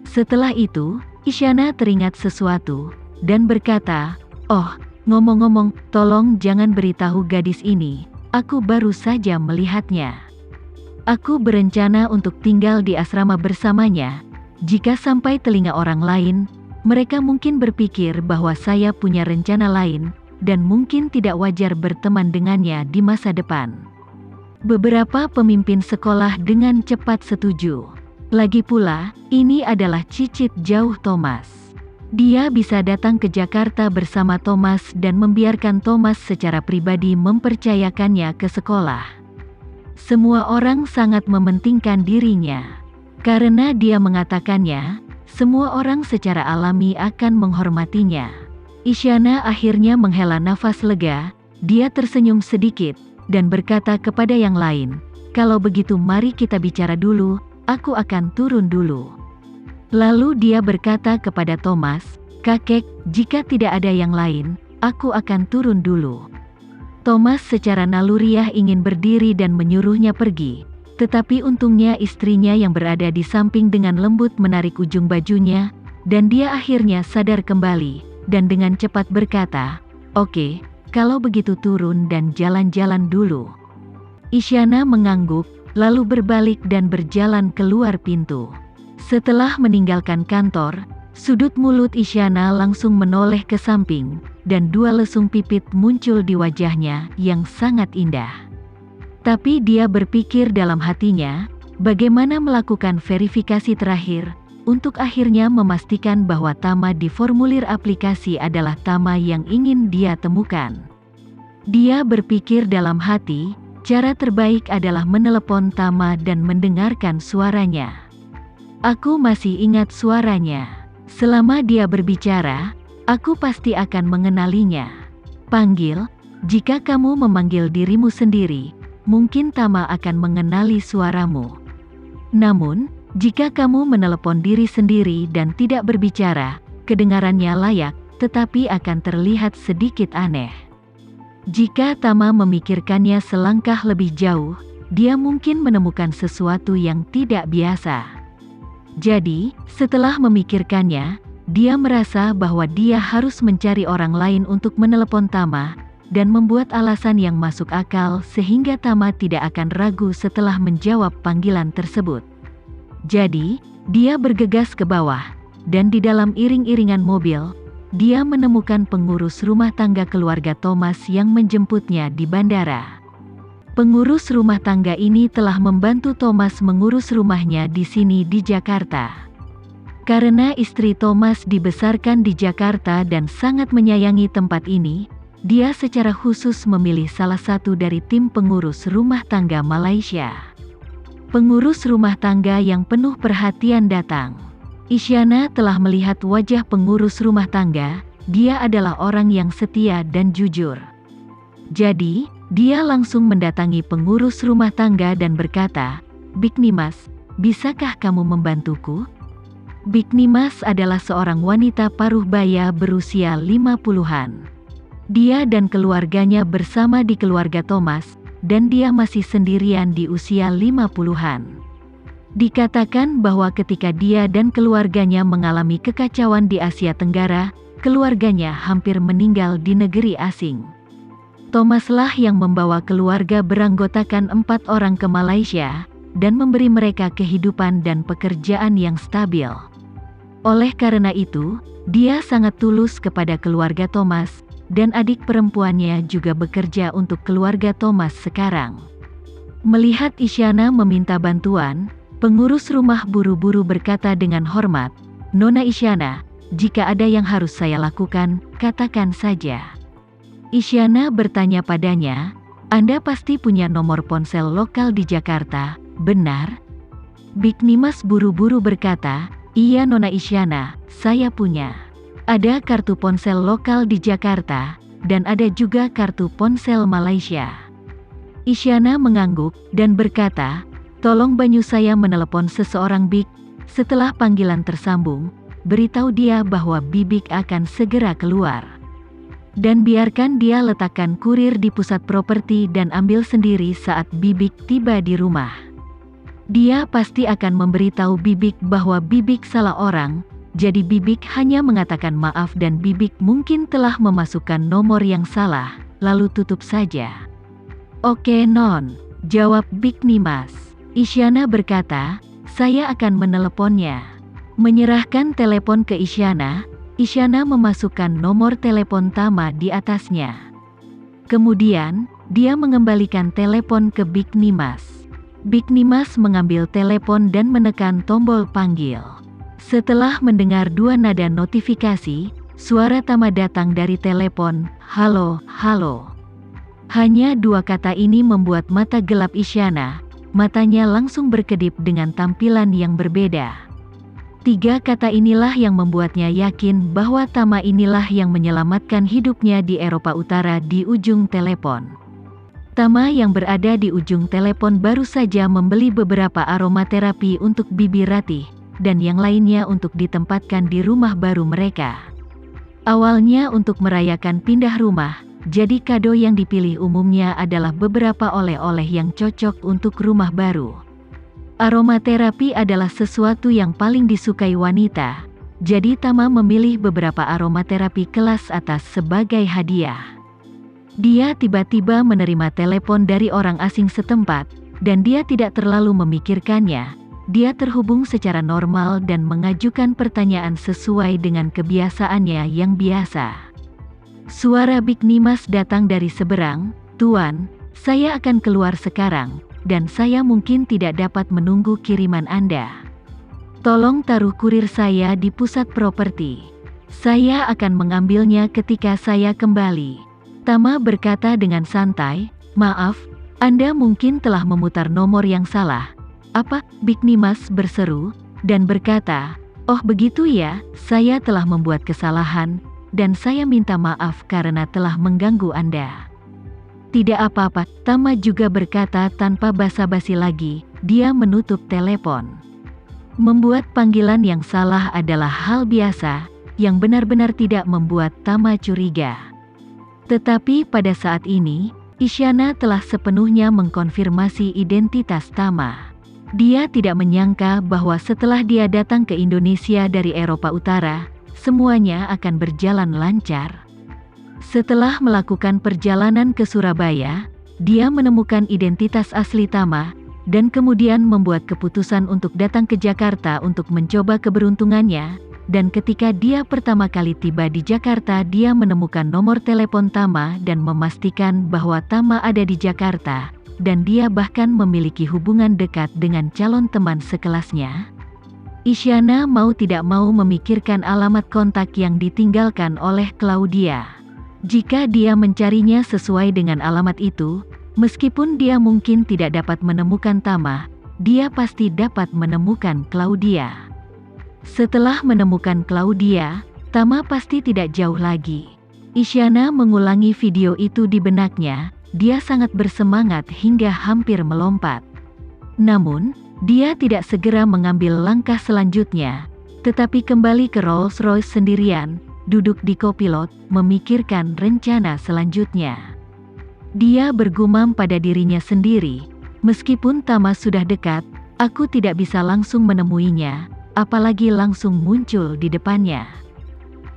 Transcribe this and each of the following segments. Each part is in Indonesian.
Setelah itu, Isyana teringat sesuatu, dan berkata, "Oh, ngomong-ngomong, tolong jangan beritahu gadis ini, aku baru saja melihatnya. Aku berencana untuk tinggal di asrama bersamanya. Jika sampai telinga orang lain, mereka mungkin berpikir bahwa saya punya rencana lain, dan mungkin tidak wajar berteman dengannya di masa depan." Beberapa pemimpin sekolah dengan cepat setuju. Lagi pula, ini adalah cicit jauh Thomas. Dia bisa datang ke Jakarta bersama Thomas dan membiarkan Thomas secara pribadi mempercayakannya ke sekolah. Semua orang sangat mementingkan dirinya. Karena dia mengatakannya, semua orang secara alami akan menghormatinya. Isyana akhirnya menghela nafas lega, dia tersenyum sedikit, dan berkata kepada yang lain, "Kalau begitu mari kita bicara dulu, aku akan turun dulu." Lalu dia berkata kepada Thomas, "Kakek, jika tidak ada yang lain, aku akan turun dulu." Thomas secara naluriah ingin berdiri dan menyuruhnya pergi, tetapi untungnya istrinya yang berada di samping dengan lembut menarik ujung bajunya, dan dia akhirnya sadar kembali, dan dengan cepat berkata, "Oke, kalau begitu turun dan jalan-jalan dulu." Isyana mengangguk, lalu berbalik dan berjalan keluar pintu. Setelah meninggalkan kantor, sudut mulut Isyana langsung menoleh ke samping, dan dua lesung pipit muncul di wajahnya yang sangat indah. Tapi dia berpikir dalam hatinya, bagaimana melakukan verifikasi terakhir, untuk akhirnya memastikan bahwa Tama di formulir aplikasi adalah Tama yang ingin dia temukan. Dia berpikir dalam hati, cara terbaik adalah menelepon Tama dan mendengarkan suaranya. Aku masih ingat suaranya. Selama dia berbicara, aku pasti akan mengenalinya. Panggil, jika kamu memanggil dirimu sendiri, mungkin Tama akan mengenali suaramu. Namun, jika kamu menelepon diri sendiri dan tidak berbicara, kedengarannya layak, tetapi akan terlihat sedikit aneh. Jika Tama memikirkannya selangkah lebih jauh, dia mungkin menemukan sesuatu yang tidak biasa. Jadi, setelah memikirkannya, dia merasa bahwa dia harus mencari orang lain untuk menelepon Tama, dan membuat alasan yang masuk akal sehingga Tama tidak akan ragu setelah menjawab panggilan tersebut. Jadi, dia bergegas ke bawah, dan di dalam iring-iringan mobil, dia menemukan pengurus rumah tangga keluarga Thomas yang menjemputnya di bandara. Pengurus rumah tangga ini telah membantu Thomas mengurus rumahnya di sini di Jakarta. Karena istri Thomas dibesarkan di Jakarta dan sangat menyayangi tempat ini, dia secara khusus memilih salah satu dari tim pengurus rumah tangga Malaysia. Pengurus rumah tangga yang penuh perhatian datang. Isyana telah melihat wajah pengurus rumah tangga, dia adalah orang yang setia dan jujur. Jadi, dia langsung mendatangi pengurus rumah tangga dan berkata, "Bik Nimas, bisakah kamu membantuku?" Bik Nimas adalah seorang wanita paruh baya berusia 50-an. Dia dan keluarganya bersama di keluarga Thomas, dan dia masih sendirian di usia 50-an. Dikatakan bahwa ketika dia dan keluarganya mengalami kekacauan di Asia Tenggara, keluarganya hampir meninggal di negeri asing. Thomaslah yang membawa keluarga beranggotakan 4 orang ke Malaysia, dan memberi mereka kehidupan dan pekerjaan yang stabil. Oleh karena itu, dia sangat tulus kepada keluarga Thomas, dan adik perempuannya juga bekerja untuk keluarga Thomas sekarang. Melihat Isyana meminta bantuan, pengurus rumah buru-buru berkata dengan hormat, "Nona Isyana, jika ada yang harus saya lakukan, katakan saja." Isyana bertanya padanya, "Anda pasti punya nomor ponsel lokal di Jakarta, benar?" Bik Nimas buru-buru berkata, "Iya Nona Isyana, saya punya. Ada kartu ponsel lokal di Jakarta, dan ada juga kartu ponsel Malaysia." Isyana mengangguk, dan berkata, "Tolong bantu saya menelepon seseorang Bik." Setelah panggilan tersambung, beritahu dia bahwa Bibik akan segera keluar. Dan biarkan dia letakkan kurir di pusat properti dan ambil sendiri saat Bibik tiba di rumah. Dia pasti akan memberitahu Bibik bahwa Bibik salah orang, jadi Bibik hanya mengatakan maaf dan Bibik mungkin telah memasukkan nomor yang salah, lalu tutup saja. Oke Non, jawab Bik Nimas. Isyana berkata, saya akan meneleponnya. Menyerahkan telepon ke Isyana, Isyana memasukkan nomor telepon Tama di atasnya. Kemudian, dia mengembalikan telepon ke Bik Nimas. Bik Nimas mengambil telepon dan menekan tombol panggil. Setelah mendengar 2 nada notifikasi, suara Tama datang dari telepon, "Halo, halo." Hanya 2 kata ini membuat mata gelap Isyana, matanya langsung berkedip dengan tampilan yang berbeda. 3 kata inilah yang membuatnya yakin bahwa Tama inilah yang menyelamatkan hidupnya di Eropa Utara di ujung telepon. Tama yang berada di ujung telepon baru saja membeli beberapa aromaterapi untuk Bibi Ratih, dan yang lainnya untuk ditempatkan di rumah baru mereka. Awalnya untuk merayakan pindah rumah, jadi kado yang dipilih umumnya adalah beberapa oleh-oleh yang cocok untuk rumah baru. Aromaterapi adalah sesuatu yang paling disukai wanita, jadi Tama memilih beberapa aromaterapi kelas atas sebagai hadiah. Dia tiba-tiba menerima telepon dari orang asing setempat, dan dia tidak terlalu memikirkannya. Dia terhubung secara normal dan mengajukan pertanyaan sesuai dengan kebiasaannya yang biasa. Suara Bik Nimas datang dari seberang, "Tuan, saya akan keluar sekarang, dan saya mungkin tidak dapat menunggu kiriman Anda. Tolong taruh kurir saya di pusat properti. Saya akan mengambilnya ketika saya kembali." Tama berkata dengan santai, "Maaf, Anda mungkin telah memutar nomor yang salah." "Apa?" Bik Nimas berseru, dan berkata, "Oh begitu ya, saya telah membuat kesalahan, dan saya minta maaf karena telah mengganggu Anda." "Tidak apa-apa," Tama juga berkata tanpa basa-basi lagi, dia menutup telepon. Membuat panggilan yang salah adalah hal biasa, yang benar-benar tidak membuat Tama curiga. Tetapi pada saat ini, Isyana telah sepenuhnya mengkonfirmasi identitas Tama. Dia tidak menyangka bahwa setelah dia datang ke Indonesia dari Eropa Utara, semuanya akan berjalan lancar. Setelah melakukan perjalanan ke Surabaya, dia menemukan identitas asli Tama, dan kemudian membuat keputusan untuk datang ke Jakarta untuk mencoba keberuntungannya. Dan ketika dia pertama kali tiba di Jakarta, dia menemukan nomor telepon Tama dan memastikan bahwa Tama ada di Jakarta, dan dia bahkan memiliki hubungan dekat dengan calon teman sekelasnya. Isyana mau tidak mau memikirkan alamat kontak yang ditinggalkan oleh Claudia. Jika dia mencarinya sesuai dengan alamat itu, meskipun dia mungkin tidak dapat menemukan Tama, dia pasti dapat menemukan Claudia. Setelah menemukan Claudia, Tama pasti tidak jauh lagi. Isyana mengulangi video itu di benaknya, dia sangat bersemangat hingga hampir melompat. Namun, dia tidak segera mengambil langkah selanjutnya, tetapi kembali ke Rolls-Royce sendirian, duduk di kopilot, memikirkan rencana selanjutnya. Dia bergumam pada dirinya sendiri, meskipun Tama sudah dekat, aku tidak bisa langsung menemuinya, apalagi langsung muncul di depannya.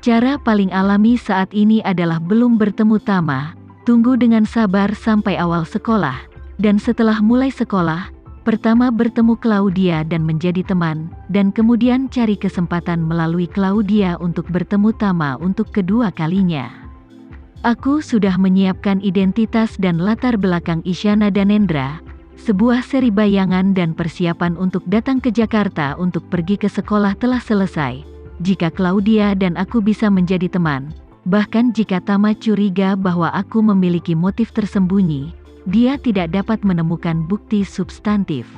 Cara paling alami saat ini adalah belum bertemu Tama, tunggu dengan sabar sampai awal sekolah, dan setelah mulai sekolah, pertama bertemu Claudia dan menjadi teman, dan kemudian cari kesempatan melalui Claudia untuk bertemu Tama untuk kedua kalinya. Aku sudah menyiapkan identitas dan latar belakang Isyana Danendra, sebuah seri bayangan dan persiapan untuk datang ke Jakarta untuk pergi ke sekolah telah selesai. Jika Claudia dan aku bisa menjadi teman, bahkan jika Tama curiga bahwa aku memiliki motif tersembunyi, dia tidak dapat menemukan bukti substantif.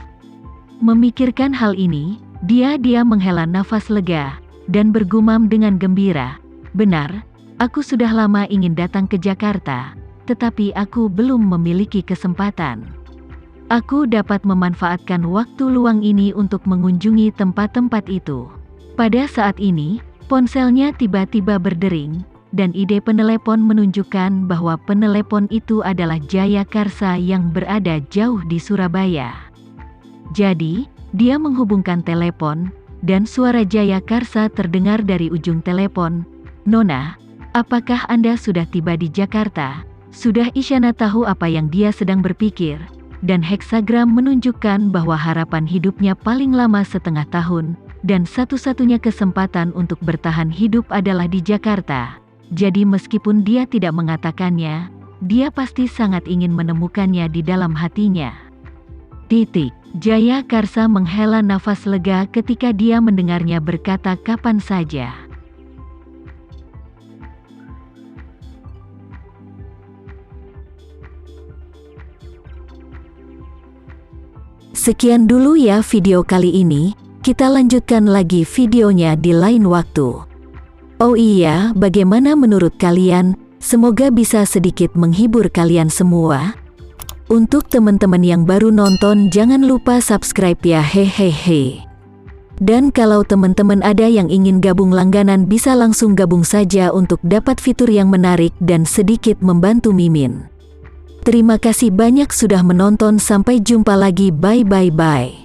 Memikirkan hal ini, dia menghela nafas lega, dan bergumam dengan gembira, "Benar, aku sudah lama ingin datang ke Jakarta, tetapi aku belum memiliki kesempatan. Aku dapat memanfaatkan waktu luang ini untuk mengunjungi tempat-tempat itu." Pada saat ini, ponselnya tiba-tiba berdering, dan ide penelepon menunjukkan bahwa penelepon itu adalah Jaya Karsa yang berada jauh di Surabaya. Jadi, Dia menghubungkan telepon, dan suara Jaya Karsa terdengar dari ujung telepon. "Nona, apakah Anda sudah tiba di Jakarta?" Sudah Isyana tahu apa yang dia sedang berpikir, dan heksagram menunjukkan bahwa harapan hidupnya paling lama setengah tahun, dan satu-satunya kesempatan untuk bertahan hidup adalah di Jakarta. Jadi meskipun dia tidak mengatakannya, dia pasti sangat ingin menemukannya di dalam hatinya. Jaya Karsa menghela nafas lega ketika dia mendengarnya berkata kapan saja. Sekian dulu ya video kali ini, kita lanjutkan lagi videonya di lain waktu. Oh iya, bagaimana menurut kalian? Semoga bisa sedikit menghibur kalian semua. Untuk teman-teman yang baru nonton jangan lupa subscribe ya hehehe. Dan kalau teman-teman ada yang ingin gabung langganan bisa langsung gabung saja untuk dapat fitur yang menarik dan sedikit membantu Mimin. Terima kasih banyak sudah menonton, sampai jumpa lagi, bye bye bye.